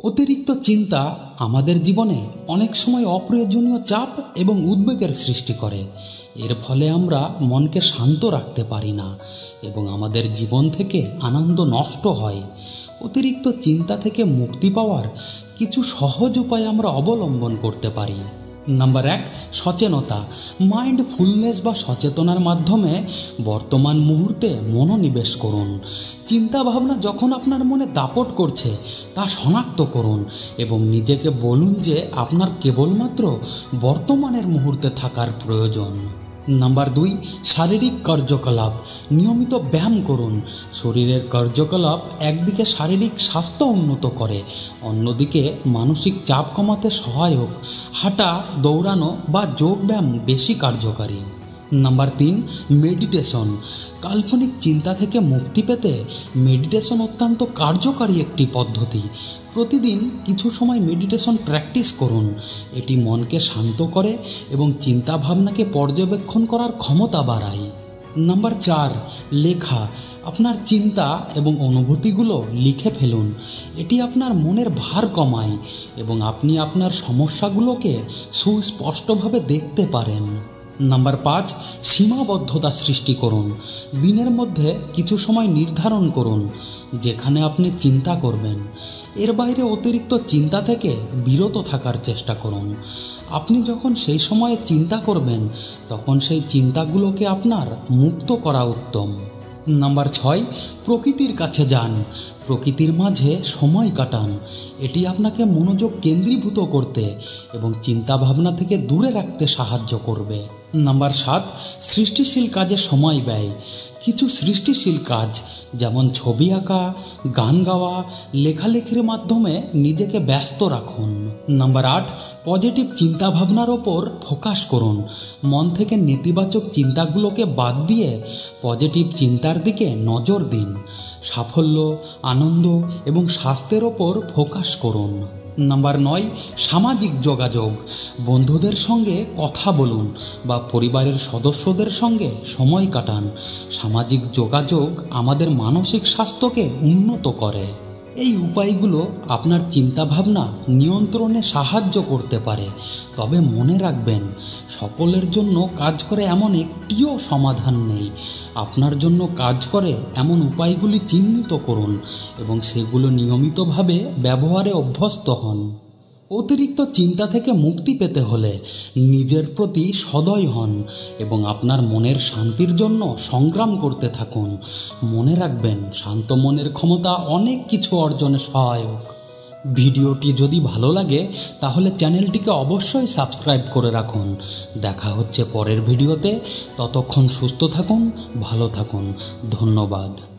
অতিরিক্ত চিন্তা আমাদের জীবনে অনেক সময় অপ্রয়োজনীয় চাপ এবং উদ্বেগের সৃষ্টি করে। এর ফলে আমরা মনকে শান্ত রাখতে পারি না এবং আমাদের জীবন থেকে আনন্দ নষ্ট হয়। অতিরিক্ত চিন্তা থেকে মুক্তি পাওয়ার কিছু সহজ উপায় আমরা অবলম্বন করতে পারি। নাম্বার 1, সচেতনতা। মাইন্ডফুলনেস বা সচেতনার মাধ্যমে বর্তমান মুহূর্তে মনোনিবেশ করুন। চিন্তা ভাবনা যখন আপনার মনে দাপট করছে তা শনাক্ত করুন এবং নিজেকে বলুন যে আপনার কেবলমাত্র বর্তমানের মুহূর্তে থাকার প্রয়োজন। নাম্বার 2, শারীরিক কার্যকলাপ। নিয়মিত ব্যায়াম করুন। শরীরের কার্যকলাপ একদিকে শারীরিক স্বাস্থ্য উন্নত করে, অন্যদিকে মানসিক চাপ কমাতে সহায়ক। হাঁটা, দৌড়ানো বা যোগব্যায়াম বেশি কার্যকারী। Number 3, meditation. কাল্পনিক চিন্তা থেকে মুক্তি পেতে মেডিটেশন অত্যন্ত কার্যকারী একটি পদ্ধতি। প্রতিদিন কিছু সময় মেডিটেশন প্র্যাকটিস করুন। এটি মনকে শান্ত করে এবং চিন্তা ভাবনাকে পর্যবেক্ষণ করার ক্ষমতা বাড়ায়। নাম্বার 4, লেখা। আপনার চিন্তা এবং অনুভূতিগুলো লিখে ফেলুন। এটি আপনার মনের ভার কমায় এবং আপনি আপনার সমস্যাগুলোকে সুস্পষ্টভাবে দেখতে পারেন। নাম্বার 5, সীমাবদ্ধতা সৃষ্টি করুন। দিনের মধ্যে কিছু সময় নির্ধারণ করুন যেখানে আপনি চিন্তা করবেন। এর বাইরে অতিরিক্ত চিন্তা থেকে বিরত থাকার চেষ্টা করুন। আপনি যখন সেই সময়ে চিন্তা করবেন তখন সেই চিন্তাগুলোকে আপনার মুক্ত করা উত্তম। নাম্বার 6, প্রকৃতির কাছে যান। প্রকৃতির মাঝে সময় কাটান। এটি আপনাকে মনোযোগ কেন্দ্রীভূত করতে এবং চিন্তা ভাবনা থেকে দূরে রাখতে সাহায্য করবে। নাম্বার 7, সৃষ্টিশীল কাজে সময় ব্যয়। কিছু সৃষ্টিশীল কাজ যেমন ছবি আঁকা, গান গাওয়া, লেখালেখির মাধ্যমে নিজেকে ব্যস্ত রাখুন। নাম্বার 8, পজিটিভ চিন্তাভাবনার ওপর ফোকাস করুন। মন থেকে নেতিবাচক চিন্তাগুলোকে বাদ দিয়ে পজিটিভ চিন্তার দিকে নজর দিন। সাফল্য, আনন্দ এবং স্বাস্থ্যের ওপর ফোকাস করুন। নাম্বার 9, সামাজিক যোগাযোগ। বন্ধুদের সঙ্গে কথা বলুন বা পরিবারের সদস্যদের সঙ্গে সময় কাটান। সামাজিক যোগাযোগ আমাদের মানসিক স্বাস্থ্যকে উন্নত করে। এই উপায়গুলো আপনার চিন্তাভাবনা নিয়ন্ত্রণে সাহায্য করতে পারে। তবে মনে রাখবেন, সকলের জন্য কাজ করে এমন একটিও সমাধান নেই। আপনার জন্য কাজ করে এমন উপায়গুলি চিহ্নিত করুন এবং সেগুলো নিয়মিতভাবে ব্যবহারে অভ্যস্ত হন। অতিরিক্ত চিন্তা থেকে মুক্তি পেতে হলে নিজের প্রতি সদয় হন এবং আপনার মনের শান্তির জন্য সংগ্রাম করতে থাকুন। মনে রাখবেন, শান্ত মনের ক্ষমতা অনেক কিছু অর্জনে সহায়ক। ভিডিওটি যদি ভালো লাগে তাহলে চ্যানেলটিকে অবশ্যই সাবস্ক্রাইব করে রাখুন। দেখা হচ্ছে পরের ভিডিওতে। ততক্ষণ সুস্থ থাকুন, ভালো থাকুন। ধন্যবাদ।